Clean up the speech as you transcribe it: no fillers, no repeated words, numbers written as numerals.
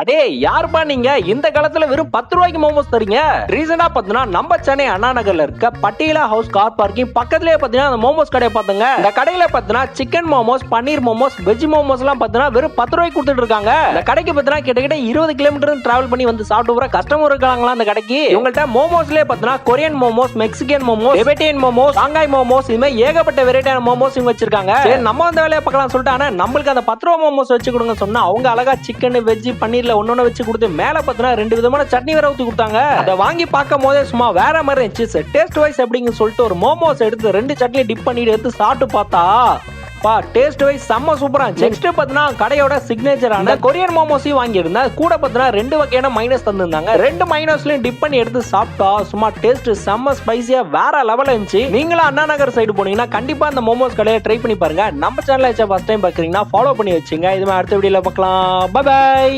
அடே யாருப்பா நீங்க இந்த காலத்துல வெறும் 10 ரூபாய்க்கு மோமோஸ் தரீங்க? ரீசனா பாத்தீங்கன்னா நம்ம சென்னை அண்ணா நகர்ல இருக்க பட்டியலா ஹவுஸ் கார் பார்க்கிங் பக்கத்துலயே பாத்தீங்கன்னா அந்த மோமோஸ் கடையை பாத்துங்க. இந்த கடையில பாத்தீங்கன்னா சிக்கன் மோமோஸ், பன்னீர் மோமோஸ், வெஜ் மோமோஸ் எல்லாம் பாத்தீங்கன்னா வெறும் 10 ரூபாய்க்கு கொடுத்துட்டு இருக்காங்க. இந்த கடைக்கு பாத்தீங்கன்னா கிட்டத்தட்ட 20 கிலோமீட்டர் டிராவல் பண்ணி வந்து சாப்பிட்டு போற கஸ்டமர் இருக்காங்களா அந்த கடைக்கு. இவங்கள்ட்ட மோமோஸ்லயே பாத்தீங்கன்னா Korean momos, Mexican momos, Tibetan momos, Shanghai momos, இது மாதிரி ஏகப்பட்ட வெரைட்டியான மோமோஸ் இவங்க வச்சிருக்காங்க. சரி நம்ம அந்த வேலையை பார்க்கலாம் சொல்லிட்டு ஆனா நம்மளுக்கு அந்த 10 ரூபாய் மோமோஸ் வச்சு கொடுங்க சொன்னா அவங்க அழகா சிக்கன், வெஜ், பன்னீர்ல ஒன்னொன்னு வச்சு கொடுத்து மேல பாத்தீங்கன்னா 2 விதமான சட்னி வேற ஊத்தி கொடுத்தாங்க. அத வாங்கி பார்க்கும் போதே சும்மா வேற மாதிரி இருந்துச்சு. டேஸ்ட் வைஸ் எப்படின்னு சொல்லிட்டு ஒரு மோமோஸ் எடுத்து 2 சட்னி டிப் பண்ணிட்டு எடுத்து சாப்பிட்டு பார்த்தா டேஸ்ட் வைஸ் செம்ம சூப்பரா இருந்துச்சு. நெக்ஸ்ட் பாத்தீங்கன்னா கடையோட சிக்னேச்சரான கொரியன் மோமோஸையும் வாங்கியிருந்தேன். கூட பாத்தீங்கன்னா 2 வகையான மைனஸ் தந்திருந்தாங்க. 2 மைனஸ்லயும் டிப் பண்ணி எடுத்து சாப்பிட்டா சும்மா டேஸ்ட் செம்ம ஸ்பைசியா வேற லெவல்ல இருந்துச்சு. நீங்களும் அண்ணா நகர் சைடு போனீங்கன்னா கண்டிப்பா அந்த மோமோஸ் கடையை ட்ரை பண்ணி பாருங்க. நம்ம சேனலை ஃபர்ஸ்ட் டைம் பாக்குறீங்கன்னா ஃபாலோ பண்ணி வச்சுங்க. இது மாதிரி அடுத்த வீடியோல பார்க்கலாம். Bye by.